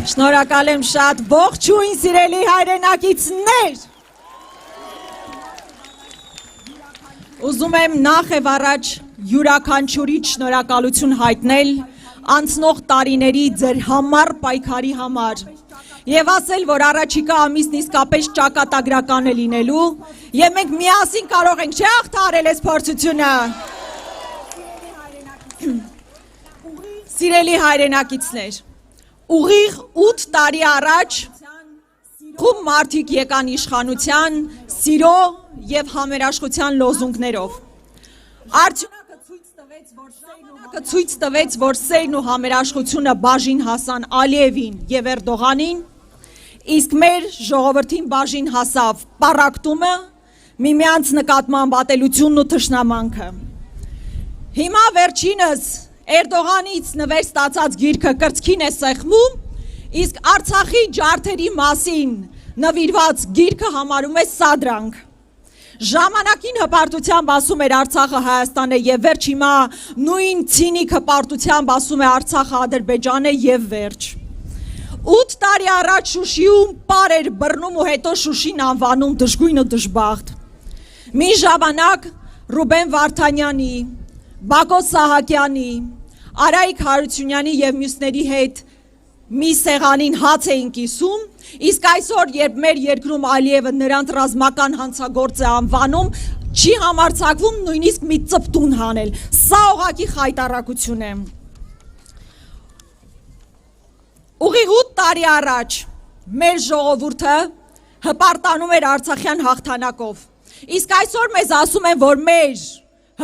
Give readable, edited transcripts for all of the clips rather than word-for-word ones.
Շնորհակալ եմ շատ, ողջույն սիրելի հայրենակիցներ։ Ուզում եմ նախ եւ առաջ յուրաքանչյուրից շնորհակալություն հայտնել անցնող տարիների ձեր համառ պայքարի համար եւ ասել, որ առաջիկա ամիսն իսկապես ճակատագրական է լինելու եւ մենք միասին կարող ենք չէ՞ հաղթահարել այս փորձությունը։ Սիրելի հայրենակիցներ, ուղիղ 8 տարի առաջ խումբ մարդիկ եկան իշխանության, սիրո եւ համերաշխության լոզունգներով։ Արդյունքը ցույց տվեց, որ սերն ու համերաշխությունը բաժին հասան Ալիևին եւ Էրդողանին, իսկ մեր ժողովրդին բաժին հասավ պառակտումը, միմյանց նկատմամբ ատելությունն ու թշնամանքը։ Հիմա վերջինս Էրդողանից նվեր ստացած գիրքը կրծքին է սեղմում, իսկ Արցախի ջարդերի մասին նվիրված գիրքը համարում է սադրանք։ Ժամանակին հպարտությամբ ասում էր Արցախը Հայաստան է եւ վերջ, հիմա նույն ցինիկ հպարտությամբ ասում է Արցախը Ադրբեջան է եւ վերջ։ 8 տարի առաջ Շուշիում պար էր բռնում ու հետո Շուշին անվանում դժգույն ու դժբախտ։ Մի ժամանակ Ռուբեն Վարդանյանի, Բակո Սահակյանի, Արայիկ Հարությունյանի եւ մյուսների հետ մի սեղանին հաց էին կիսում, իսկ այսօր, երբ մեր երկրում Ալիևը նրանց ռազմական հանցագործ է անվանում, չի համարձակվում նույնիսկ մի ծպտուն հանել։ Սա ուղղակի խայտառակություն է։ Ուղիղ 8 տարի առաջ մեր ժողովուրդը հպարտանում էր Արցախյան հաղթանակով, իսկ այսօր մեզ ասում են, որ մեր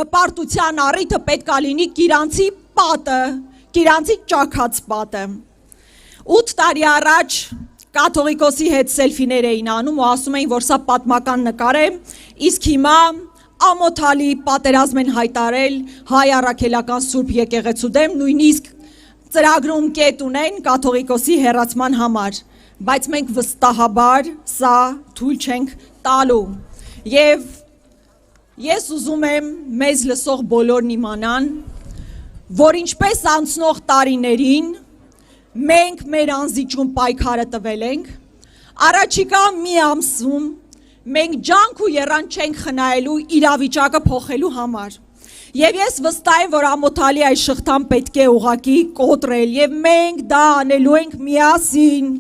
հպարտության առիթը պետք է լինի Կիրանցի պատը, Կիրանցի ճաքած պատը։ 8 տարի առաջ կաթողիկոսի հետ սելֆիներ էին անում ու ասում էին, որ սա պատմական նկար է, իսկ հիմա ամոթալի պատերազմ են հայտարել հայ առաքելական Սուրբ եկեղեցու դեմ, նույնիսկ ծրագրում կետ ունեն կաթողիկոսի հեռացման համար, բայց մենք վստահաբար սա թույլ չենք տալու։ Եվ ես ուզում եմ մեզ լսող բոլորն իմանան, որ ինչպես անցնող տարիներին մենք մեր անզիջում պայքարը տվել ենք, առաջիկա մի ամսում մենք ջանք ու եռանդ չենք խնայելու իրավիճակը փոխելու համար։ Եվ ես վստահ եմ, որ ամոթալի այս շղթան պետք է ուղղակի կոտրել եւ մենք դա անելու ենք միասին։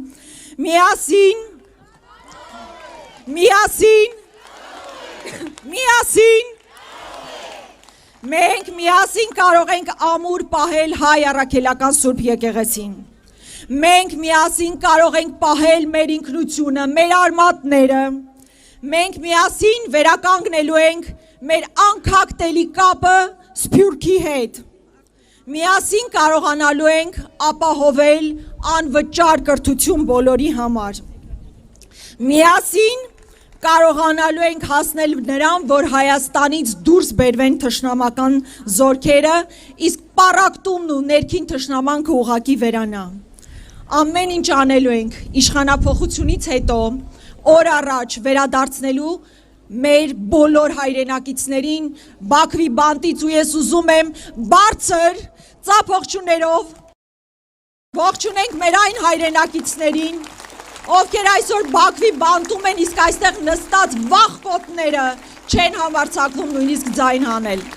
Մենք միասին կարող ենք ամուր պահել հայ առաքելական Սուրբ եկեղեցին։ Մենք միասին կարող ենք պահել մեր ինքնությունը, մեր արմատները։ Մենք միասին վերականգնելու ենք մեր անքակտելի կապը Սփյուռքի հետ։ Միասին կարողանալու ենք ապահովել անվճար կրթություն բոլորի համար։ Միասին կարողանալու ենք հասնել նրան, որ Հայաստանից դուրս բերվեն թշնամական զորքերը, իսկ պառակտումն ու ներքին թշնամանքը ուղղակի վերանա։ Ամեն ինչ անելու ենք իշխանափոխությունից հետո օր առաջ վերադարձնելու մեր բոլոր հայրենակիցներին Բաքվի բանտից ու ես ուզում եմ բարձր ծափողջուներով ողջունենք մեր այն հայրենակիցներին, ովքեր այսօր Բաքվի բանտում են, իսկ այստեղ նստած վախկոտները չեն համարձակվում նույնիսկ ձայն հանել։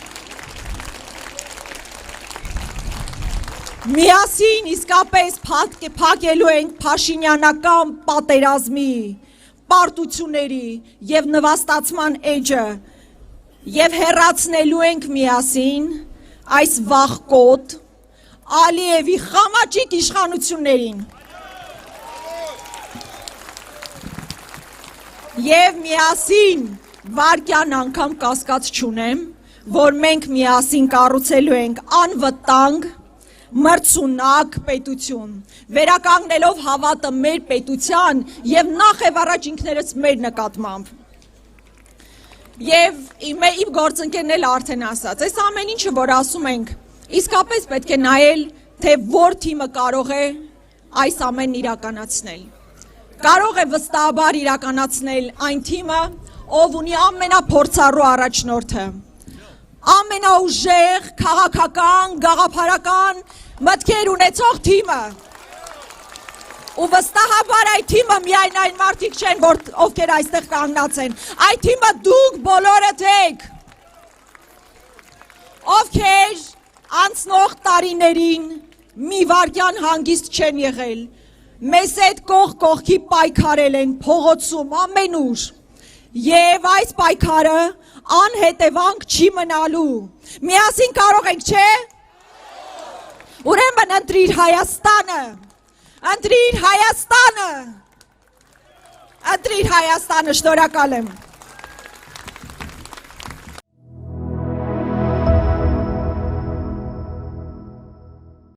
Միասին իսկապես փակելու ենք փաշինյանական պատերազմի, պարտությունների եւ նվաստացման էջը եւ հեռացնելու ենք միասին այս վախկոտ Ալիևի խամաճիկ իշխանություններին։ Եվ միասին վարկյան անգամ կասկած չունեմ, որ մենք միասին կառուցելու ենք անվտանգ, մրցունակ պետություն, վերականգնելով հավատը մեր պետության եւ նախ եւ առաջ ինքներս մեր նկատմամբ։ Եվ իմ գործընկերն էլ արդեն ասաց, այս ամեն ինչը, որ ասում ենք, իսկապես պետք է նայել, թե որ թիմը կարող է այս ամենն իրականացնել։ Կարող է վստահաբար իրականացնել այն թիմը, ով ունի ամենափորձառու առաջնորդը, ամենաուժեղ, քաղաքական, գաղափարական մտքեր ունեցող թիմը։ Ու վստահաբար այդ թիմը միայն այն մարդիկ չեն, ովքեր այստեղ կանգնած են, այդ թիմը դուք բոլորդ եք, ովքեր անցնող տարիներին մի վարքյան հանգիստ չեն եղել, մեզ հետ կողք կողքի պայքարել են փողոցում ամենուր, եւ այս պայքարը անհետևանք չի մնալու, միասին կարող ենք, չէ՞, ուրեմն ընտրիր Հայաստանը, ընտրիր Հայաստանը, շնորհակալ եմ։